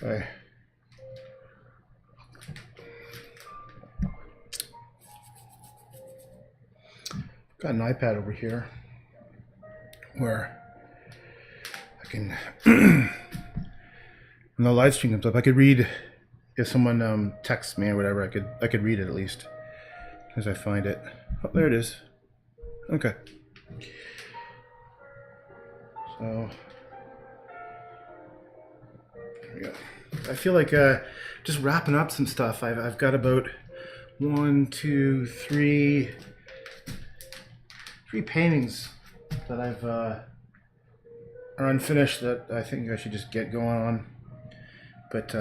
Okay. Got an iPad over here where I can, when the live stream comes up, I could read if someone texts me or whatever. I could read it at least as I find it. Oh, there it is. Okay. So there we go. I feel like just wrapping up some stuff. I've got about 1, 2, 3 paintings that I've are unfinished that I think I should just get going on. But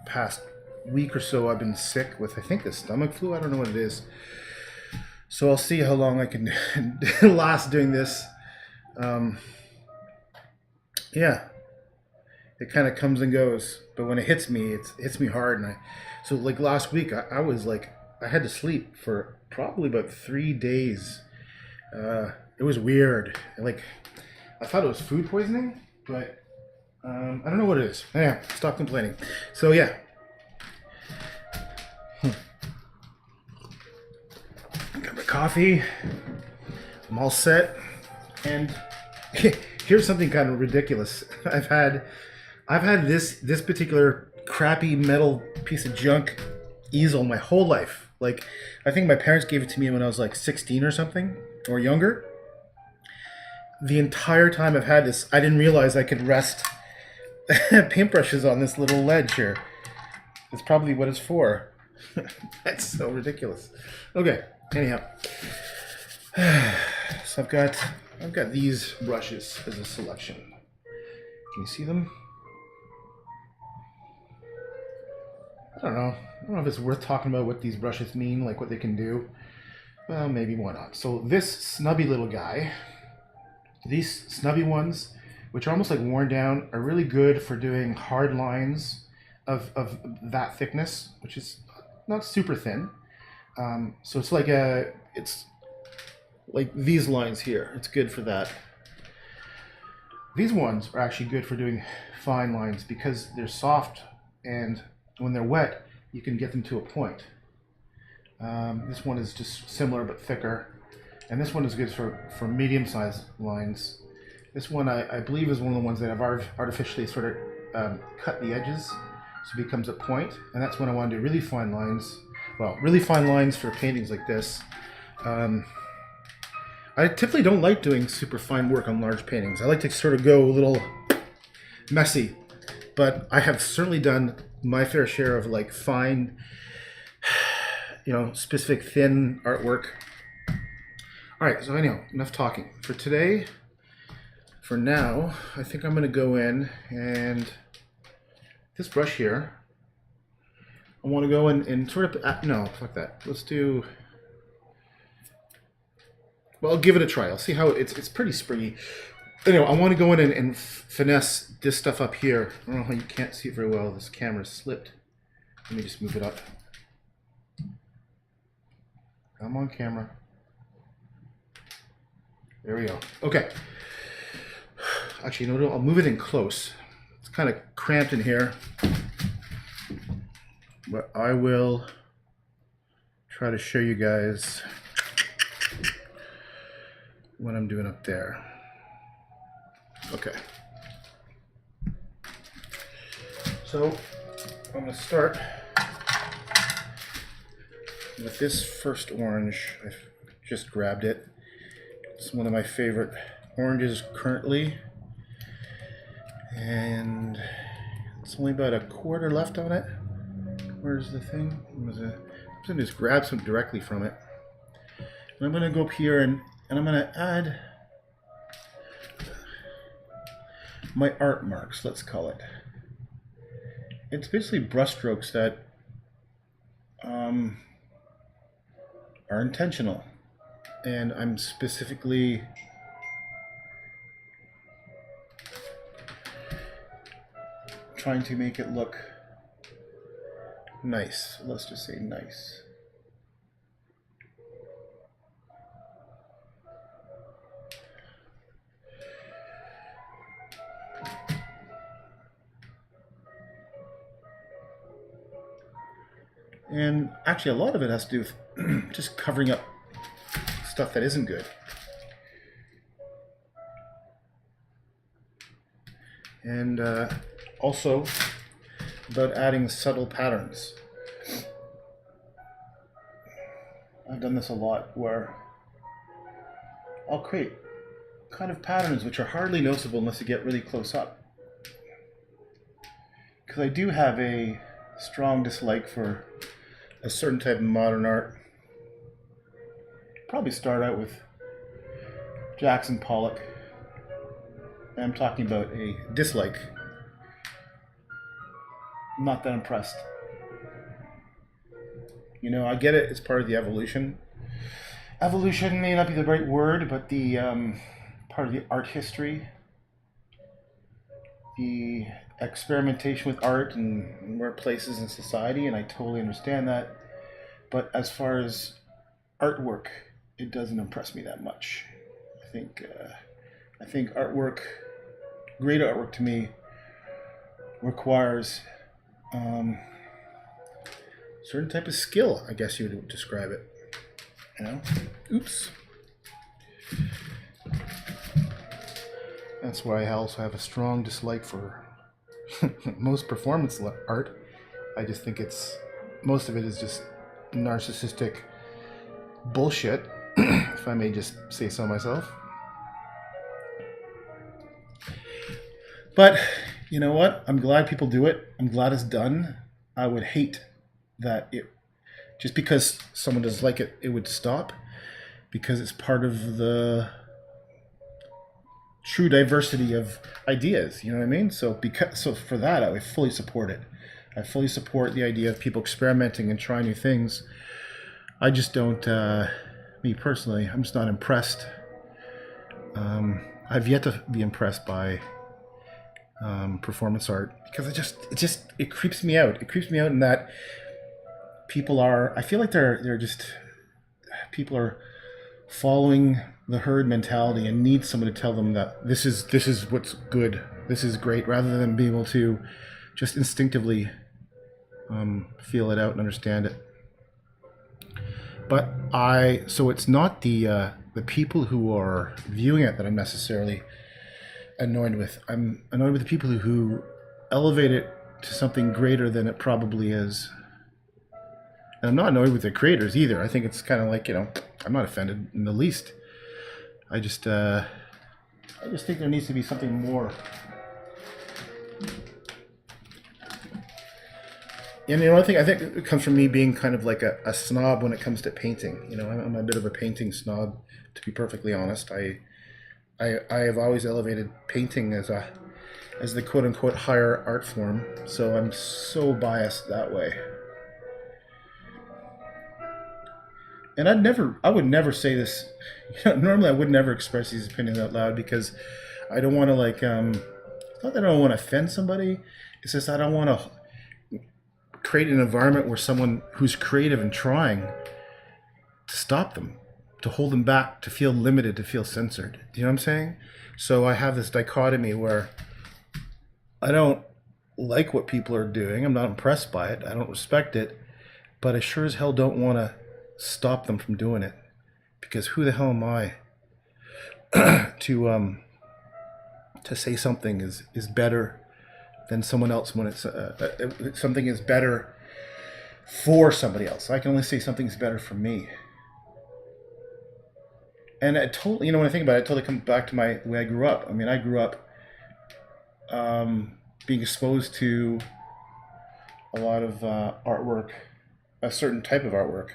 past week or so I've been sick with, I think, the stomach flu. I don't know what it is. So I'll see how long I can last doing this. Yeah, it kind of comes and goes, but when it hits me, it hits me hard. And so like last week, I was like, I had to sleep for probably about 3 days. It was weird. Like, I thought it was food poisoning, but I don't know what it is. Yeah, stop complaining. So yeah. Got my coffee. I'm all set. And here's something kind of ridiculous. I've had this particular crappy metal piece of junk easel my whole life. Like, I think my parents gave it to me when I was like 16 or something, or younger. The entire time I've had this, I didn't realize I could rest paintbrushes on this little ledge here. That's probably what it's for. That's so ridiculous. Okay, anyhow. So I've got these brushes as a selection. Can you see them? I don't know if it's worth talking about what these brushes mean, like what they can do. Well, maybe, why not? So this snubby little guy, these snubby ones, which are almost like worn down, are really good for doing hard lines of that thickness, which is not super thin. So it's like these lines here. It's good for that. These ones are actually good for doing fine lines because they're soft, and when they're wet, you can get them to a point. This one is just similar but thicker, and this one is good for medium-sized lines. This one I believe is one of the ones that I've artificially sort of cut the edges so it becomes a point, and that's when I want to do really fine lines. Well, really fine lines for paintings like this. I typically don't like doing super fine work on large paintings. I like to sort of go a little messy, but I have certainly done my fair share of like fine, specific thin artwork. All right, so anyhow, enough talking. For today, for now, I think I'm gonna go in and this brush here, I wanna go in and sort of, no, fuck that. Let's do, well, I'll give it a try. I'll see how it's pretty springy. Anyway, I want to go in and finesse this stuff up here. I don't know how you can't see it very well. This camera's slipped. Let me just move it up. Come on, camera. There we go. Okay. Actually, no, I'll move it in close. It's kind of cramped in here. But I will try to show you guys what I'm doing up there. Okay. So I'm going to start with this first orange. I've just grabbed it. It's one of my favorite oranges currently. And it's only about a quarter left on it. Where's the thing? I'm going to just grab some directly from it. And I'm going to go up here and I'm going to add my art marks, let's call it. It's basically brush strokes that are intentional, and I'm specifically trying to make it look nice. Let's just say nice. And actually, a lot of it has to do with just covering up stuff that isn't good. And also about adding subtle patterns. I've done this a lot where I'll create kind of patterns which are hardly noticeable unless you get really close up. Because I do have a strong dislike for a certain type of modern art. Probably start out with Jackson Pollock. I'm talking about a dislike. I'm not that impressed. You know, I get it, it's part of the evolution. Evolution may not be the right word, but the part of the art history, the experimentation with art and where it places in society, and I totally understand that. But as far as artwork, it doesn't impress me that much. I think artwork, great artwork to me, requires certain type of skill, I guess you would describe it. You know? Oops. That's why I also have a strong dislike for most performance art. I just think most of it is just narcissistic bullshit, if I may just say so myself. But you know what? I'm glad people do it. I'm glad it's done. I would hate that it, just because someone doesn't like it, it would stop, because it's part of the true diversity of ideas. You know what I mean? So for that, I would fully support it. I fully support the idea of people experimenting and trying new things. I just don't, me personally, I'm just not impressed. I've yet to be impressed by performance art, because it creeps me out. It creeps me out in that I feel like people are following the herd mentality and need someone to tell them that this is what's good, this is great, rather than being able to just instinctively feel it out and understand it. But so it's not the people who are viewing it that I'm necessarily annoyed with. I'm annoyed with the people who elevate it to something greater than it probably is. And I'm not annoyed with the creators either. I think it's kind of like, I'm not offended in the least. I just think there needs to be something more. And the only thing I think it comes from me being kind of like a snob when it comes to painting. I'm a bit of a painting snob, to be perfectly honest. I have always elevated painting as the quote unquote higher art form. So I'm so biased that way. And I would never say this. Normally I would never express these opinions out loud, because I don't want to it's not that I don't want to offend somebody. It's just I don't want to create an environment where someone who's creative and trying, to stop them, to hold them back, to feel limited, to feel censored. Do you know what I'm saying? So I have this dichotomy where I don't like what people are doing. I'm not impressed by it. I don't respect it. But I sure as hell don't want to stop them from doing it, because who the hell am I to say something is better than someone else when it's something is better for somebody else. I can only say something is better for me. And it totally, when I think about it, it totally comes back to the way I grew up. I mean, I grew up being exposed to a lot of artwork, a certain type of artwork.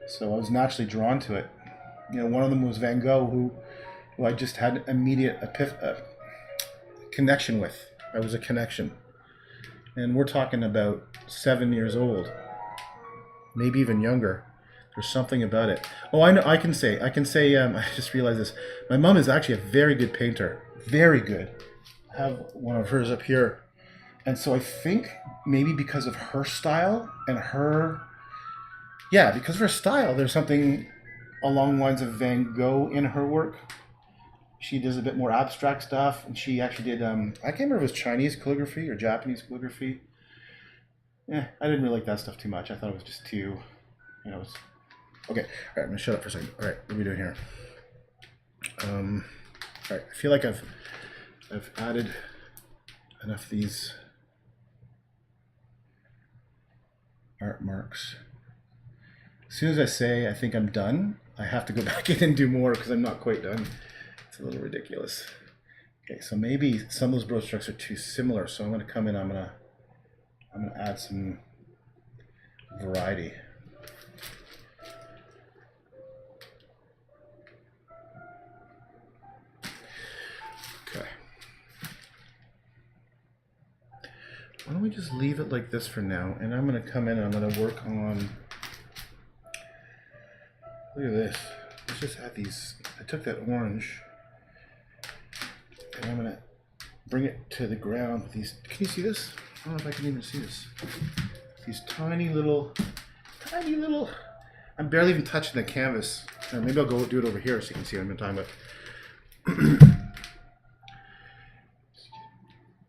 So I was naturally drawn to it. One of them was Van Gogh, who I just had immediate connection with. I was a connection. And we're talking about 7 years old, maybe even younger. There's something about it. Oh, I know. I can say. I just realized this. My mom is actually a very good painter. Very good. I have one of hers up here. And so I think maybe because of her style and because of her style, there's something along the lines of Van Gogh in her work. She does a bit more abstract stuff, and she actually did, I can't remember if it was Chinese calligraphy or Japanese calligraphy. I didn't really like that stuff too much. I thought it was just too, okay. All right, I'm gonna shut up for a second. All right, what are we doing here? All right, I feel like I've added enough of these art marks. As soon as I say I think I'm done, I have to go back in and do more because I'm not quite done. It's a little ridiculous. Okay, so maybe some of those brush strokes are too similar, so I'm going to come in, I'm going to add some variety. Okay. Why don't we just leave it like this for now, and I'm going to come in and I'm going to work on, look at this. Let's just add these. I took that orange and I'm going to bring it to the ground with these. Can you see this? I don't know if I can even see this. These tiny little, I'm barely even touching the canvas. Or maybe I'll go do it over here so you can see what I'm talking about.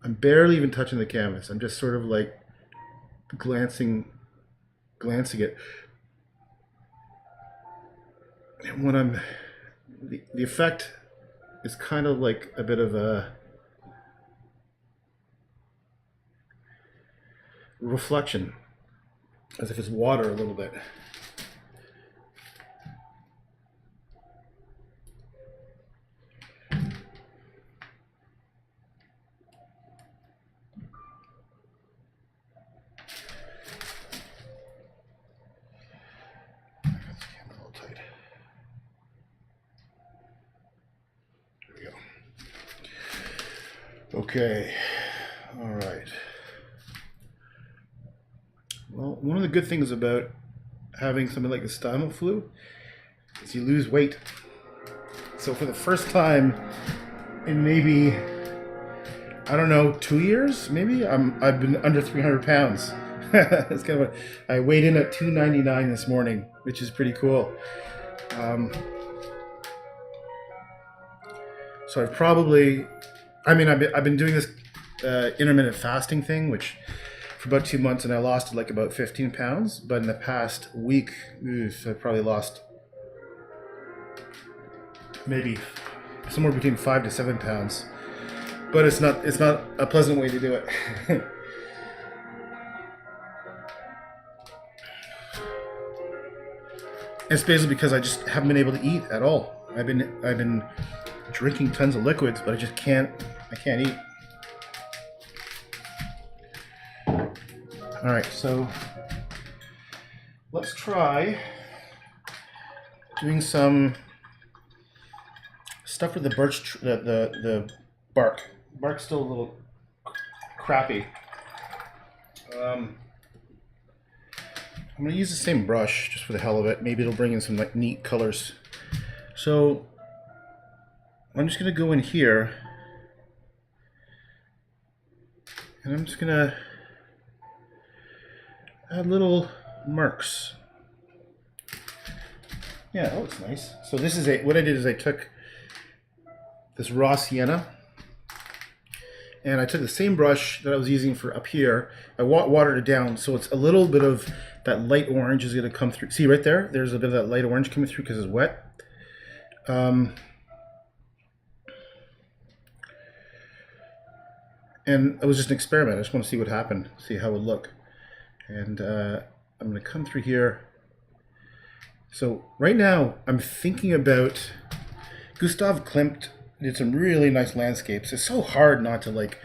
I'm barely even touching the canvas. I'm just sort of like glancing it. And when I'm, the effect is kind of like a bit of a reflection, as if it's water a little bit. Okay, all right. Well, one of the good things about having something like the stomach flu is you lose weight. So for the first time in maybe, I don't know, 2 years, maybe, I've been under 300 pounds. It's kind of I weighed in at 299 this morning, which is pretty cool. So I've probably, I've been doing this intermittent fasting thing, which for about 2 months, and I lost like about 15 pounds. But in the past week, I probably lost maybe somewhere between 5 to 7 pounds. But it's not a pleasant way to do it. It's basically because I just haven't been able to eat at all. I've been drinking tons of liquids, but I can't eat. All right, so let's try doing some stuff with the birch, the bark. Bark's still a little crappy. I'm gonna use the same brush just for the hell of it. Maybe it'll bring in some like neat colors. So I'm just gonna go in here and I'm just gonna add little marks. Yeah, that looks nice. So this is what I did is I took this raw sienna and I took the same brush that I was using for up here. I watered it down so it's a little bit of that light orange is going to come through. See right there? There's a bit of that light orange coming through because it's wet. And it was just an experiment. I just want to see what happened, see how it would look. And I'm going to come through here. So right now I'm thinking about Gustav Klimt did some really nice landscapes. It's so hard not to like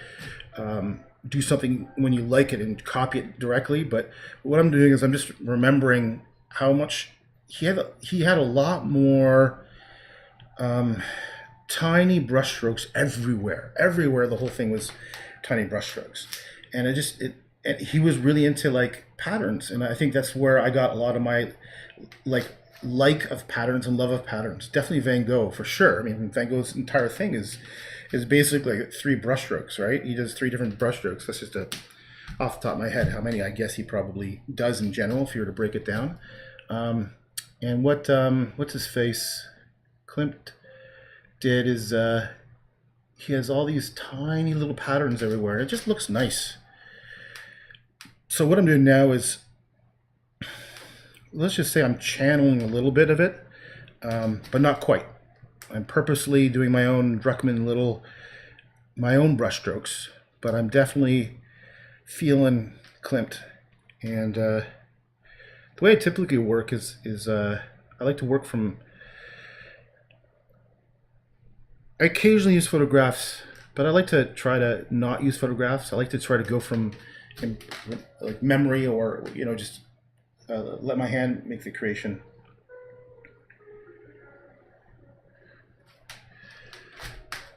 do something when you like it and copy it directly. But what I'm doing is I'm just remembering how much he had a lot more tiny brush strokes everywhere. Everywhere the whole thing was tiny brush strokes. And and he was really into like patterns, and I think that's where I got a lot of my like of patterns and love of patterns. Definitely Van Gogh for sure. I mean, Van Gogh's entire thing is basically like 3 brush strokes, right? He does 3 different brush strokes. That's just off the top of my head how many I guess he probably does in general if you were to break it down. And what's his face Klimt did is he has all these tiny little patterns everywhere. It just looks nice. So what I'm doing now is, let's just say I'm channeling a little bit of it, but not quite. I'm purposely doing my own Druckmann my own brush strokes, but I'm definitely feeling Klimt. And the way I typically work is I like to work from. I occasionally use photographs, but I like to try to not use photographs. I like to try to go from like memory, or just let my hand make the creation.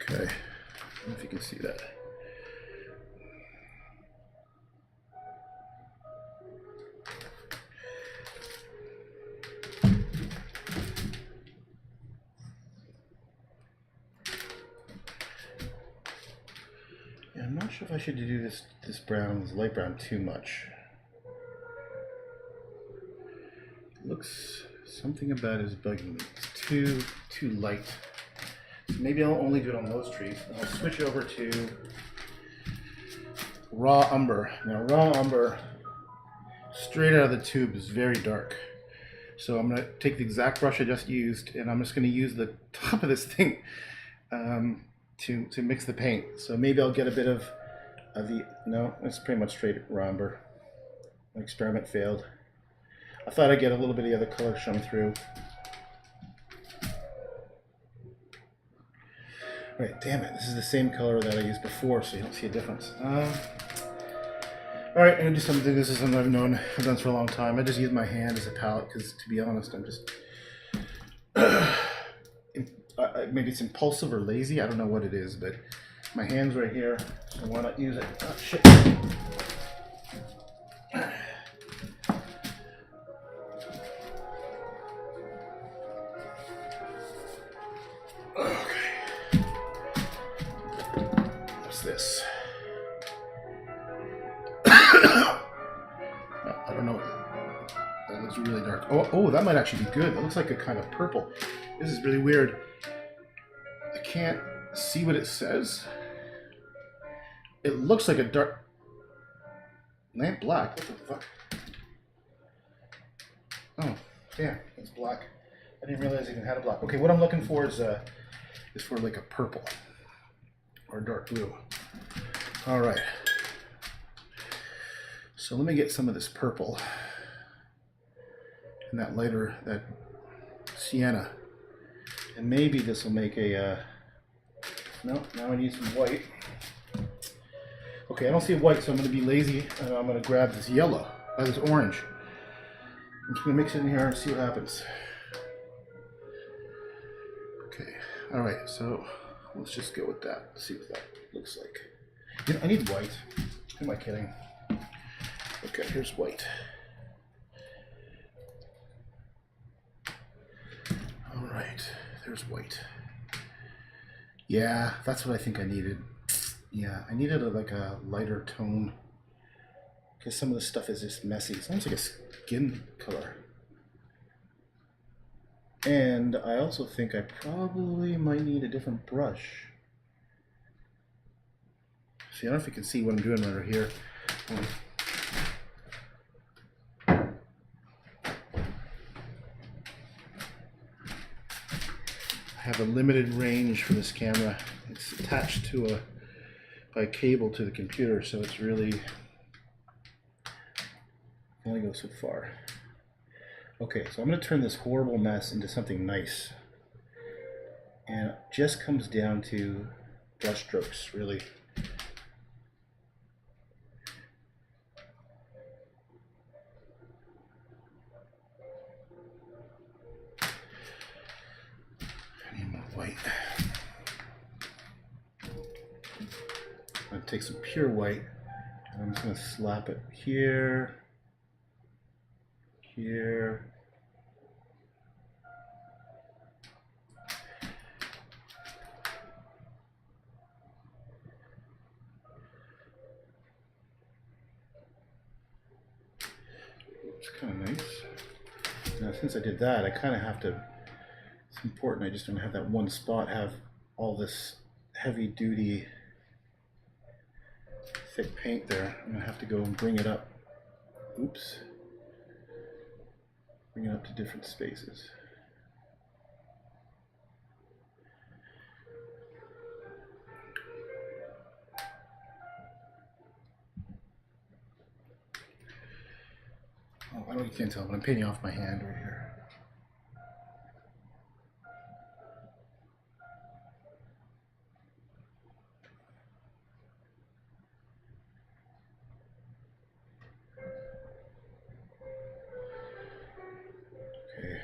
Okay, I don't know if you can see that. Yeah, I'm not sure if I should do this brown, this light brown, too much. It looks, something about it is bugging me. It's too light. Maybe I'll only do it on those trees. I'll switch over to raw umber. Now, raw umber, straight out of the tube, is very dark. So I'm going to take the exact brush I just used, and I'm just going to use the top of this thing to mix the paint. So maybe I'll get a bit of the, no, it's pretty much straight raw umber. My experiment failed. I thought I'd get a little bit of the other color showing through. Right, damn it, this is the same color that I used before, so you don't see a difference. Alright, I'm gonna do something. This is something I've done this for a long time. I just use my hand as a palette because, to be honest, I'm just maybe it's impulsive or lazy. I don't know what it is, but my hand's right here, so why not use it? Oh shit! Okay, what's this? I don't know. That looks really dark. Oh, that might actually be good. That looks like a kind of purple. This is really weird. I can't see what it says. It looks like a dark lamp black. What the fuck? Oh, damn, it's black. I didn't realize it even had a black. Okay, what I'm looking for is for like a purple or dark blue. All right. So let me get some of this purple and that lighter, that sienna, and maybe this will make a. No, now I need some white. Okay, I don't see white, so I'm going to be lazy, and I'm going to grab this yellow, this orange. I'm just going to mix it in here and see what happens. Okay, all right, so let's just go with that. See what that looks like. You know, I need white. Who am I kidding? Okay, here's white. All right, there's white. Yeah, that's what I think I needed. Yeah, I needed like a lighter tone because some of the stuff is just messy. It's almost like a skin color. And I also think I probably might need a different brush. See, I don't know if you can see what I'm doing right here. I have a limited range for this camera. It's attached to by cable to the computer, so it's really only goes so far. Okay, so I'm going to turn this horrible mess into something nice, and it just comes down to brush strokes, really. I need more white. I'm going to take some pure white, and I'm just going to slap it here, here. It's kind of nice. Now, since I did that, I kind of have to, it's important, I just don't have that one spot have all this heavy duty thick paint there. I'm going to have to go and bring it up Oops. Bring it up to different spaces. Oh, I don't, you can't tell, but I'm painting off my hand right here. Okay.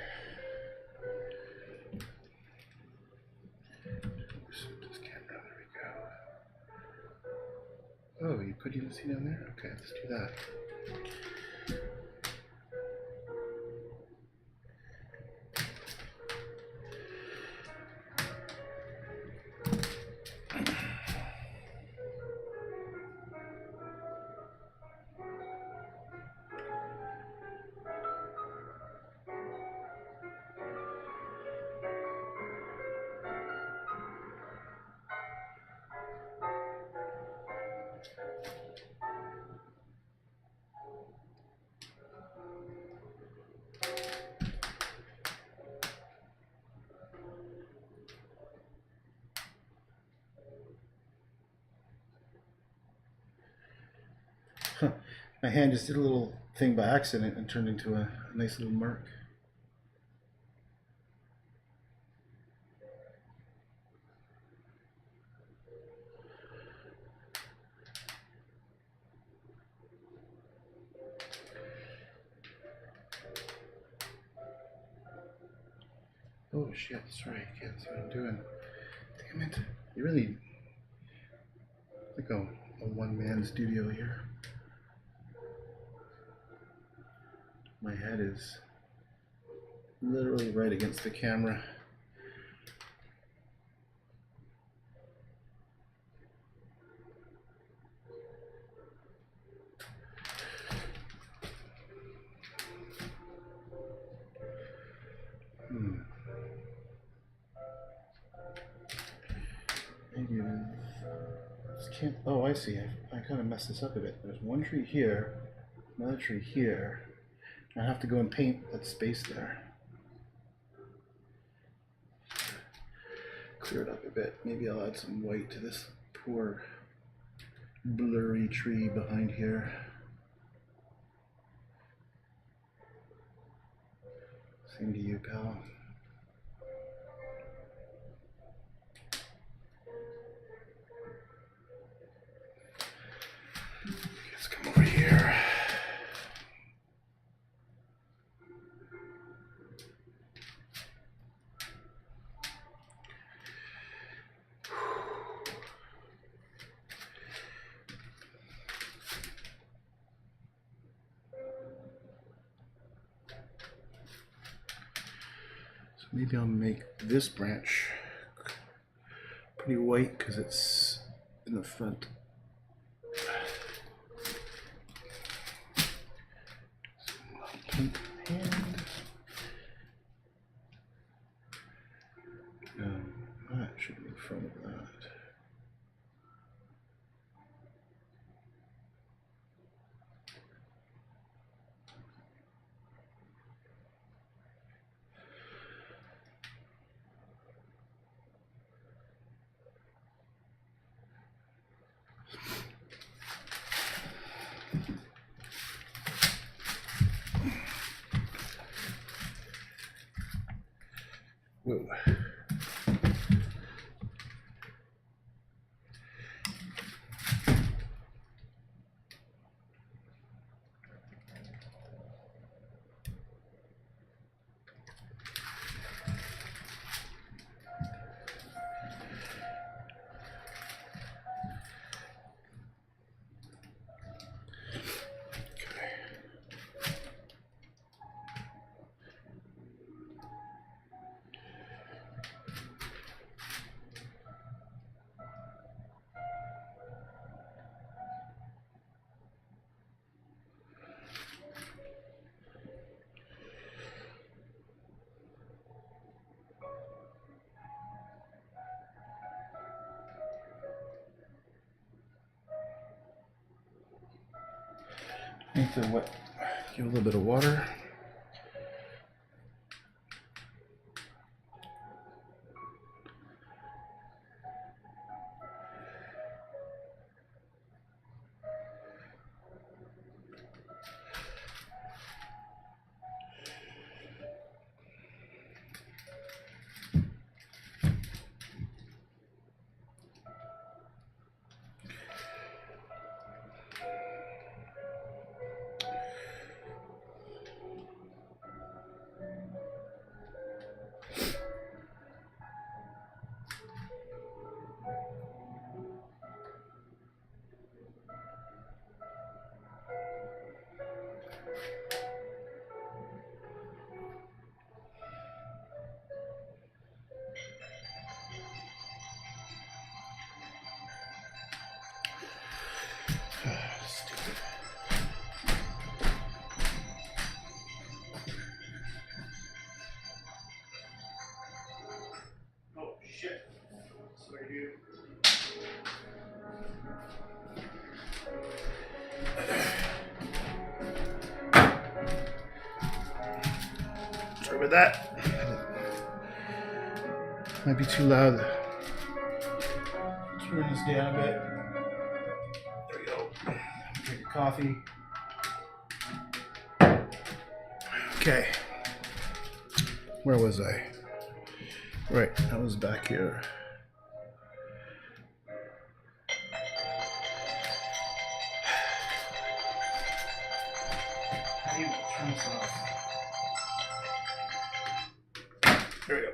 This camera, there we go. Oh, you couldn't even see down there? Okay, let's do that. My hand just did a little thing by accident and turned into a nice little mark. Oh shit, sorry, I can't see what I'm doing. Damn it. You really like a one-man studio here. My head is literally right against the camera. Maybe this can't. Oh, I see. I kind of messed this up a bit. There's one tree here, another tree here. I have to go and paint that space there. Clear it up a bit. Maybe I'll add some white to this poor blurry tree behind here. Same to you, pal. Let's come over here. So maybe I'll make this branch pretty white because it's in the front. Pink hand. That should be in front of that. Whoa. I think the Give a little bit of water. Sorry about that. Might be too loud. Turn this down a bit. There we go. Drink your coffee. Okay. Where was I? Right, I was back here. How do you turn this off? There we go.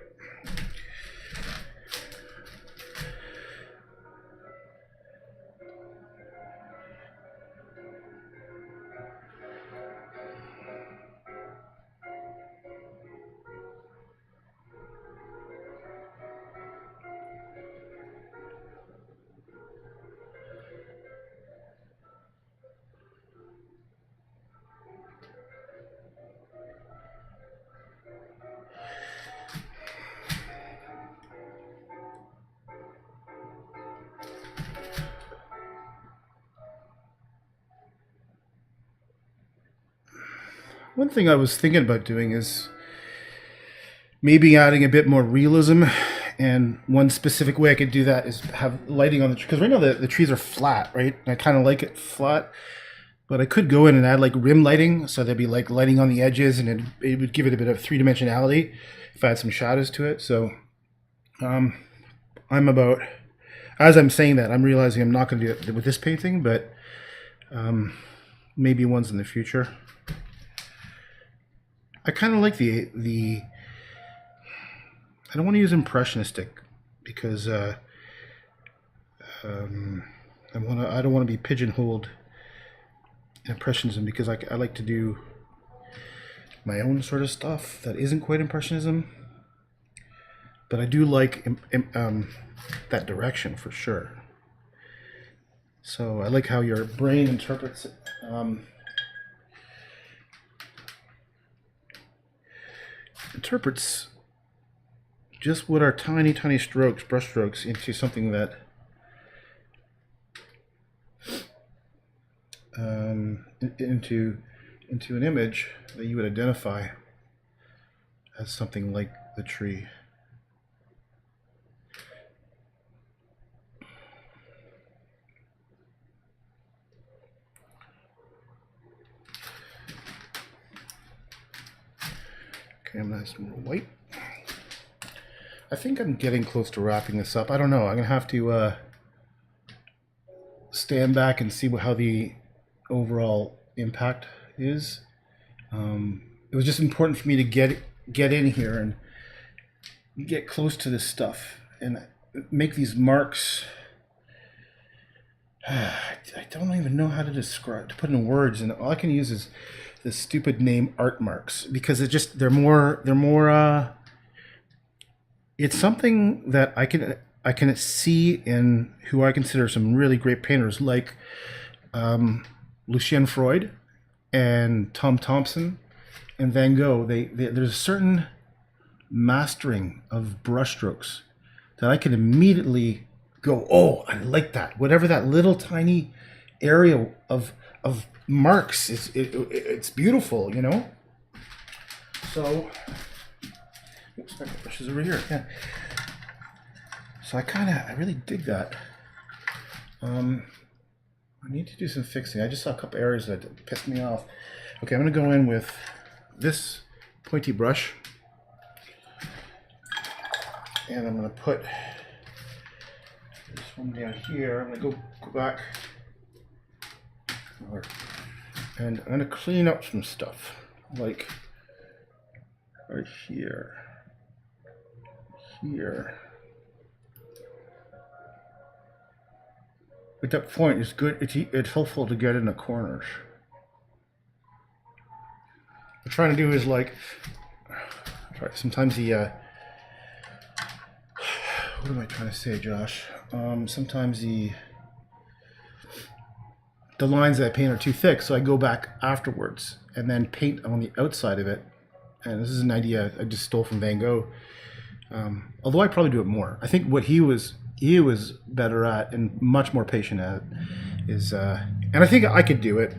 One thing I was thinking about doing is maybe adding a bit more realism, and one specific way I could do that is have lighting on the tree, because right now the trees are flat, right? And I kind of like it flat, but I could go in and add like rim lighting, so there'd be like lighting on the edges, and it would give it a bit of three-dimensionality if I had some shadows to it. So I'm about, as I'm saying that, I'm realizing I'm not going to do it with this painting, but maybe ones in the future. I kind of like the I don't want to use impressionistic because I don't want to be pigeonholed in impressionism, because I like to do my own sort of stuff that isn't quite impressionism, but I do like that direction for sure. So I like how your brain interprets it. Interprets just what are tiny strokes, brush strokes, into something that into an image that you would identify as something like the tree. Okay, I'm gonna add some more white. I think I'm getting close to wrapping this up. I don't know. I'm gonna have to stand back and see how the overall impact is. It was just important for me to get in here and get close to this stuff and make these marks. I don't even know how to describe, to put in words, and all I can use is this stupid name art marks, because they're more it's something that I can see in who I consider some really great painters, like Lucien Freud and Tom Thompson and Van Gogh. There's a certain mastering of brushstrokes that I can immediately go, oh, I like that. Whatever that little tiny area of of marks. It's beautiful, you know. So, oops, my brush is over here. Yeah. So I really dig that. I need to do some fixing. I just saw a couple areas that pissed me off. Okay, I'm gonna go in with this pointy brush, and I'm gonna put this one down here. I'm gonna go back, and I'm gonna clean up some stuff, like right here, here. At that point, it's good. It's helpful to get in the corners. What I'm trying to do is like, sometimes the, what am I trying to say, Josh? Sometimes the lines that I paint are too thick, so I go back afterwards and then paint on the outside of it. And this is an idea I just stole from Van Gogh. Although I probably do it more. I think what he was better at and much more patient at is, and I think I could do it.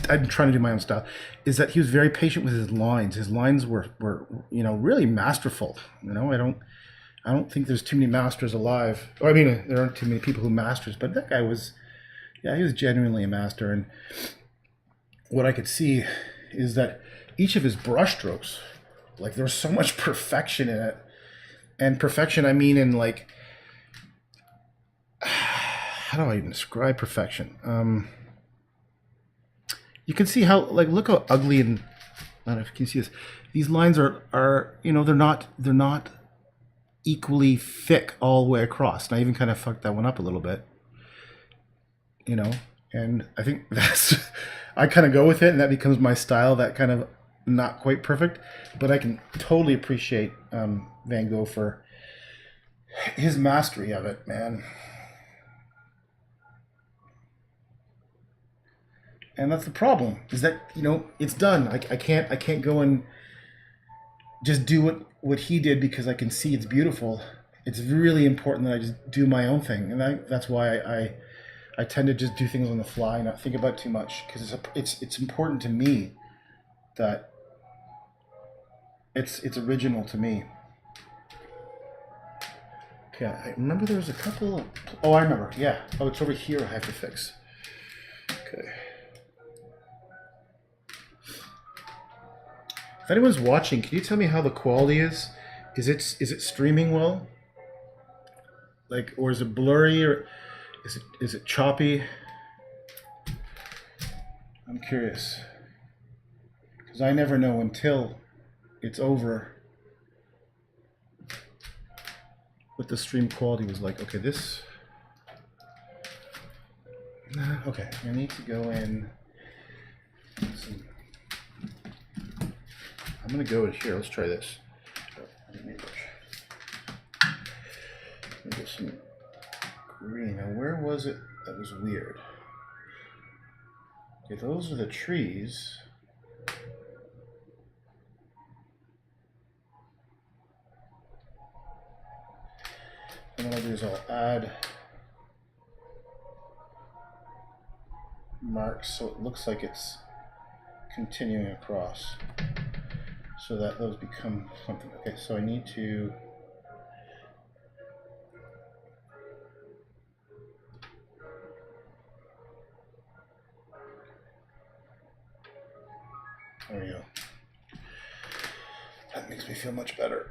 I'm trying to do my own style. Is that he was very patient with his lines. His lines were really masterful. You know, I don't think there's too many masters alive. Or, I mean, there aren't too many people who masters, but that guy was, yeah, he was genuinely a master. And what I could see is that each of his brush strokes, like there's so much perfection in it. And perfection, I mean in like, how do I even describe perfection? You can see how, like, look how ugly, and I don't know if you can see this. These lines are they're not equally thick all the way across. And I even kind of fucked that one up a little bit, you know. And I think that's I kind of go with it, and that becomes my style. That kind of not quite perfect, but I can totally appreciate Van Gogh for his mastery of it, man. And that's the problem, is that, you know, it's done. I can't go and just do what he did because I can see it's beautiful. It's really important that I just do my own thing, and that's why I tend to just do things on the fly and not think about it too much, because it's important to me that it's original to me. Okay, I remember there was a couple. Oh, I remember. Yeah. Oh, it's over here. I have to fix. Okay. If anyone's watching, can you tell me how the quality is? Is it streaming well? Like, or is it blurry, or is it choppy? I'm curious, because I never know until it's over what the stream quality was like. Okay, this. Okay, I need to go in. I'm gonna go in here. Let's try this. Let me get some green. Now, where was it that was weird? Okay, those are the trees. And what I'll do is I'll add marks so it looks like it's continuing across, so that those become something. Okay, so I need to there we go. That makes me feel much better.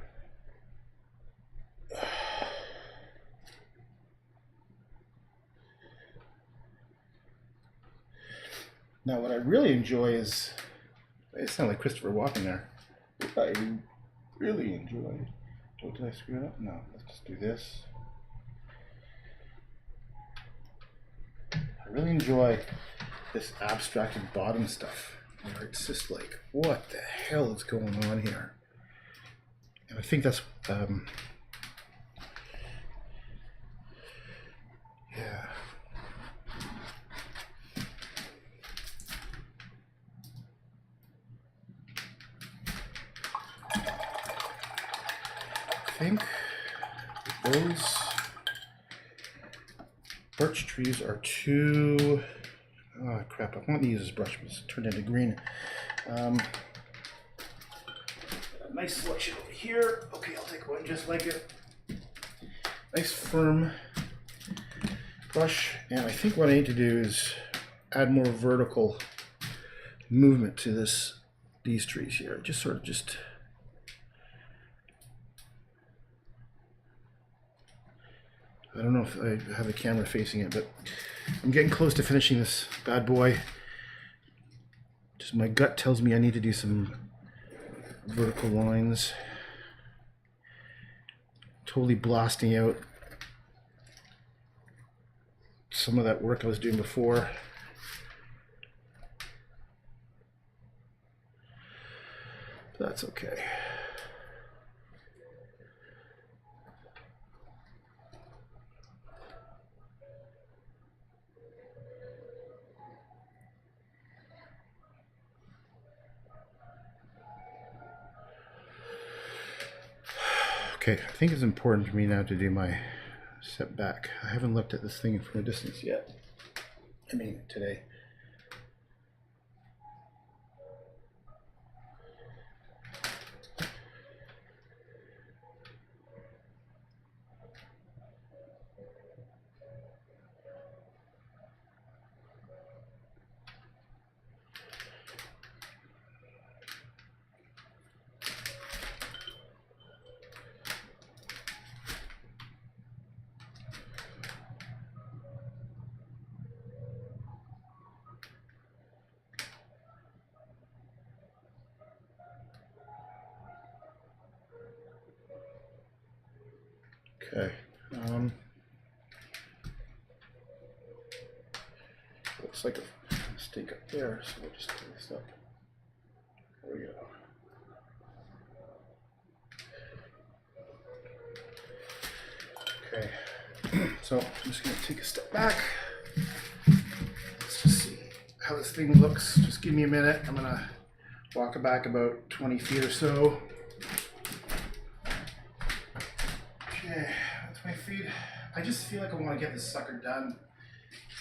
Now, what I really enjoy is, it sounds like Christopher Walken there. What I really enjoy. Oh, did I screw it up? No, let's just do this. I really enjoy this abstracted bottom stuff, where it's just like, what the hell is going on here? And I think that's, yeah. I think those birch trees are too Oh crap, I want to use this brush, but it's turned into green. A nice selection over here. Okay, I'll take one just like it. Nice firm brush, and I think what I need to do is add more vertical movement to these trees here. Just sort of I don't know if I have the camera facing it, but I'm getting close to finishing this bad boy. Just my gut tells me I need to do some vertical lines. Totally blasting out some of that work I was doing before. That's okay. Okay, I think it's important for me now to do my step back. I haven't looked at this thing from a distance yet. I mean, today. Okay. Looks like a mistake up there, so we'll just clean this up. There we go. Okay. So I'm just going to take a step back. Let's just see how this thing looks. Just give me a minute. I'm going to walk it back about 20 feet or so. Okay, 20 feet. I just feel like I want to get this sucker done.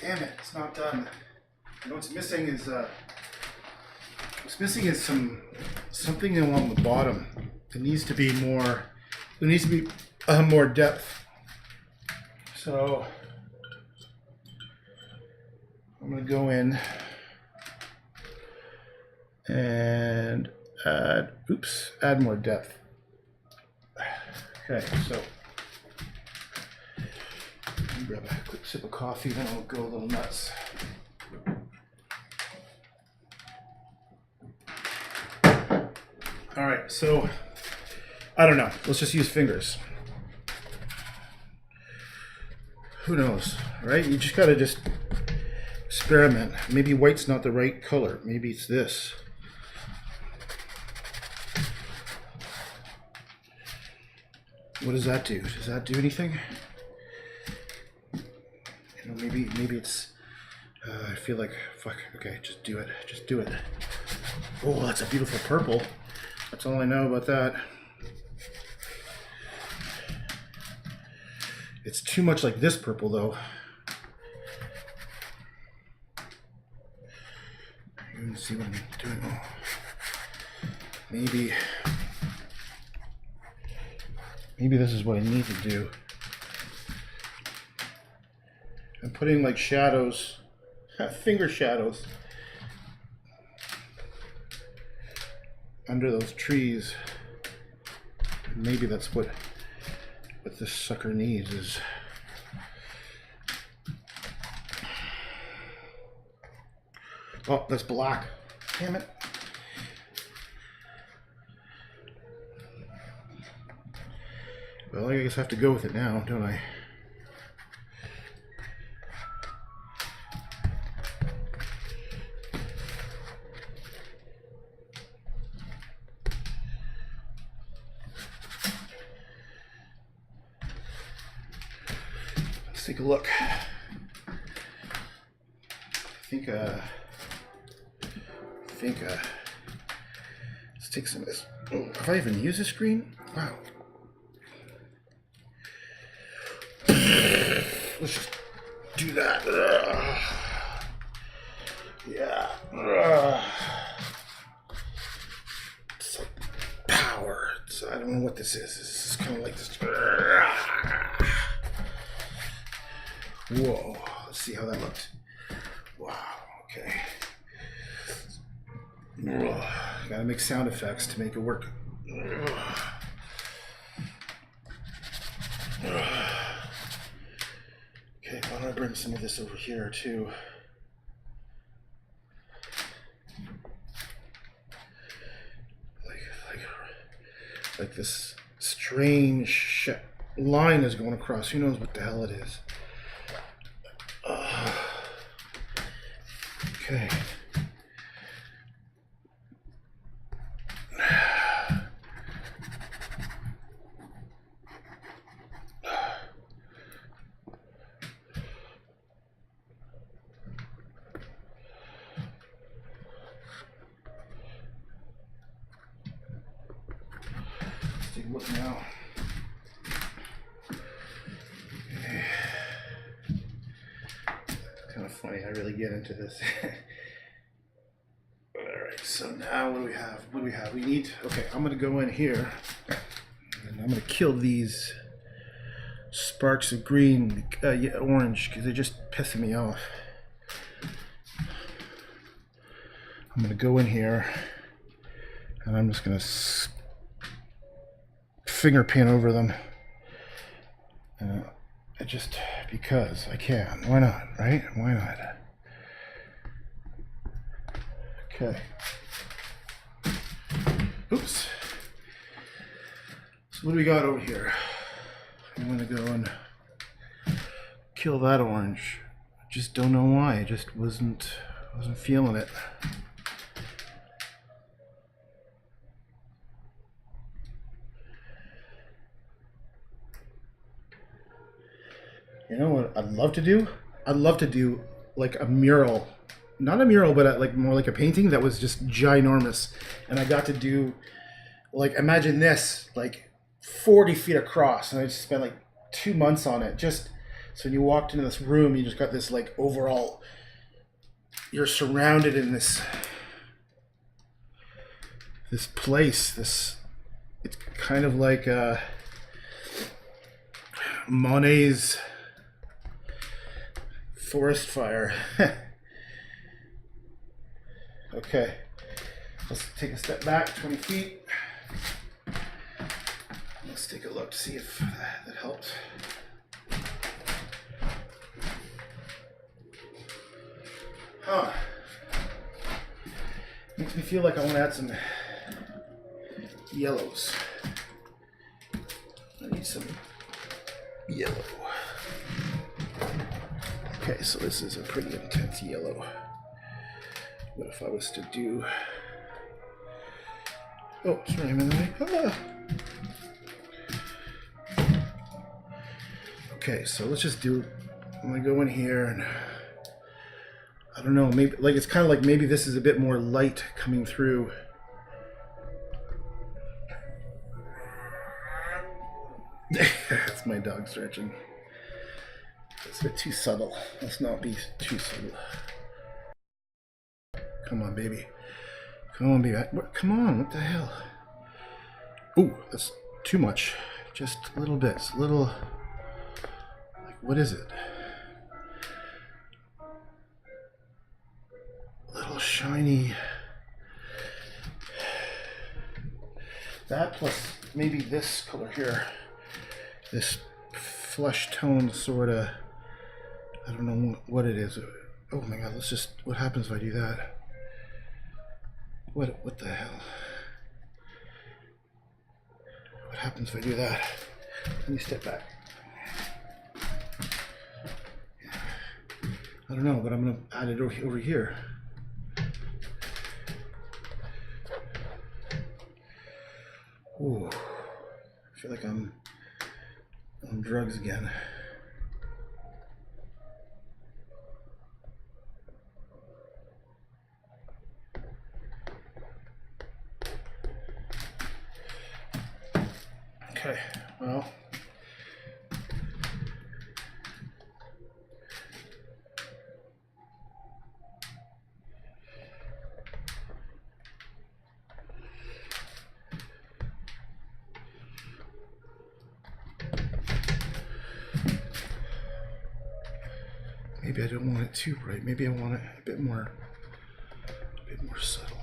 Damn it, it's not done. You know what's missing is something along the bottom. It needs to be more. There needs to be more depth. So I'm going to go in and add more depth. Okay, so grab a quick sip of coffee, then I'll go a little nuts. All right, so I don't know. Let's just use fingers. Who knows, right? You just gotta experiment. Maybe white's not the right color. Maybe it's this. What does that do? Does that do anything? You know, maybe it's. I feel like fuck. Okay, just do it. Just do it. Oh, that's a beautiful purple. That's all I know about that. It's too much like this purple, though. You can see what I'm doing. Oh. Maybe this is what I need to do. I'm putting like shadows, finger shadows, under those trees. Maybe that's what this sucker needs is. Oh, that's black. Damn it. Well, I guess I have to go with it now, don't I? Let's take a look. I think let's take some of this. Oh, have I even used this screen? Wow. Let's just do that. Yeah. It's like power. I don't know what this is. This is kind of like this. Whoa. Let's see how that looked. Wow. Okay. Gotta make sound effects to make it work. Okay, why don't I bring some of this over here too? Like this strange line is going across. Who knows what the hell it is? Okay. Let's take a look now. Okay. Kind of funny. I really get into this. Alright, so now what do we have? What do we have? We need, okay, I'm going to go in here and I'm going to kill these sparks of green, orange, because they're just pissing me off. I'm going to go in here and I'm just going to finger paint over them. Just because I can. Why not, right? Why not? Okay. Oops. So what do we got over here? I'm gonna go and kill that orange. I just don't know why. I just wasn't feeling it. You know what I'd love to do? I'd love to do like a mural. Not a mural, but like more like a painting that was just ginormous. And I got to do, like, imagine this, like 40 feet across. And I just spent like 2 months on it. Just so when you walked into this room, you just got this like overall, you're surrounded in this place. It's kind of like Monet's forest fire. Okay, let's take a step back 20 feet. Let's take a look to see if that helped. Huh. Makes me feel like I want to add some yellows. I need some yellow. Okay, so this is a pretty intense yellow. What if I was to do... Oh, sorry, I'm in the way. Okay, so let's just do... I'm gonna go in here and... I don't know, maybe, like, it's kind of like maybe this is a bit more light coming through. That's my dog stretching. It's a bit too subtle. Let's not be too subtle. Come on, baby. Come on, baby. Come on, what the hell? Ooh, that's too much. Just a little bit. It's a little... Like, what is it? A little shiny... That plus maybe this color here. This flesh tone sort of... I don't know what it is. Oh my god, let's just... What happens if I do that? What the hell? What happens if I do that? Let me step back. I don't know, but I'm going to add it over here. Ooh, I feel like I'm on drugs again. Okay, well, Maybe I don't want it too bright. Maybe I want it a bit more subtle.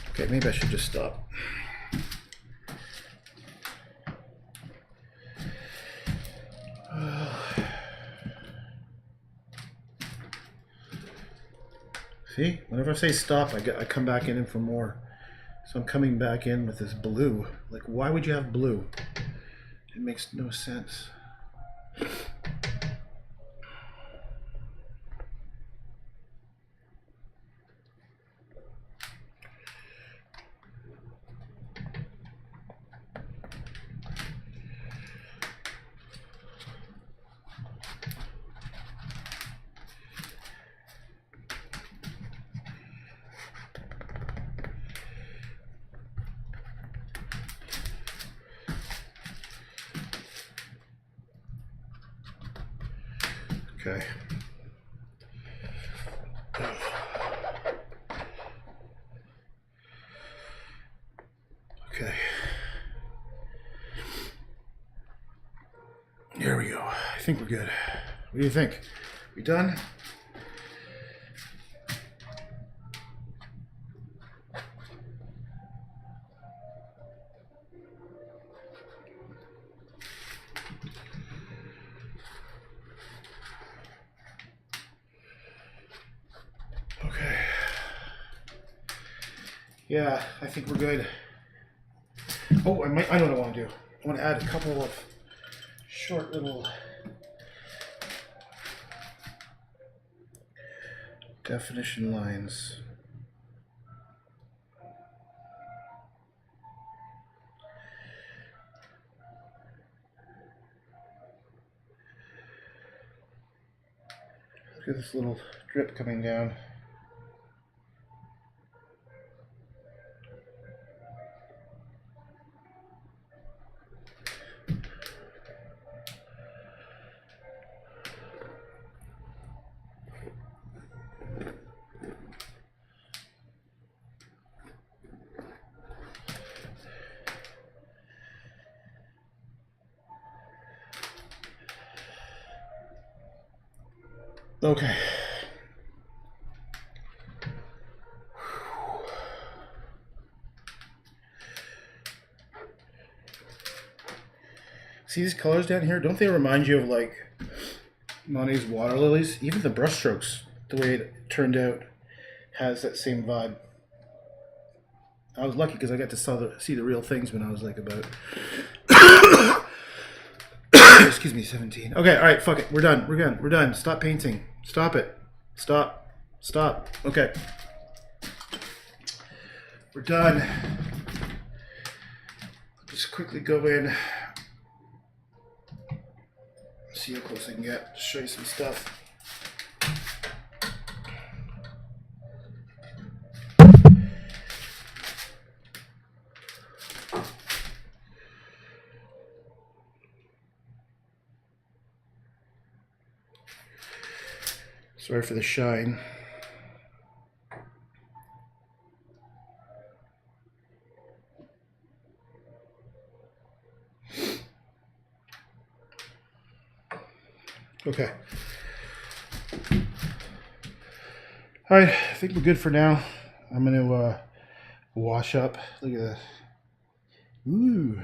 Okay, maybe I should just stop. See, whenever I say stop, I come back in for more. So I'm coming back in with this blue. Like, why would you have blue? It makes no sense. Okay. Okay. Here we go. I think we're good. What do you think? We done? Okay. Yeah, I think we're good. Oh, I know what I want to do. I want to add a couple of short little definition lines. Look at this little drip coming down. Okay. See these colors down here? Don't they remind you of like Monet's water lilies? Even the brush strokes, the way it turned out, has that same vibe. I was lucky because I got to see the real things when I was like about excuse me, 17. Okay, all right, fuck it. We're done. We're done. Stop painting. Stop it. Stop. Okay. We're done. Just quickly go in. See how close I can get. Show you some stuff. Sorry for the shine. Okay. All right, I think we're good for now. I'm going to wash up. Look at this. Ooh.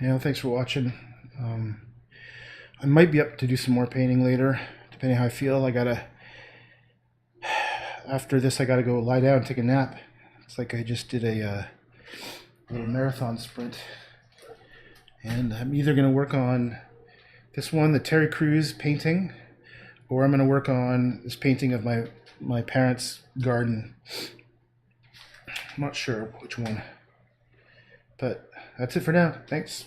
Yeah, thanks for watching. I might be up to do some more painting later, depending how I feel. After this, I gotta go lie down and take a nap. It's like I just did a little marathon sprint. And I'm either gonna work on this one, the Terry Crews painting, or I'm gonna work on this painting of my parents' garden. I'm not sure which one. But that's it for now. Thanks.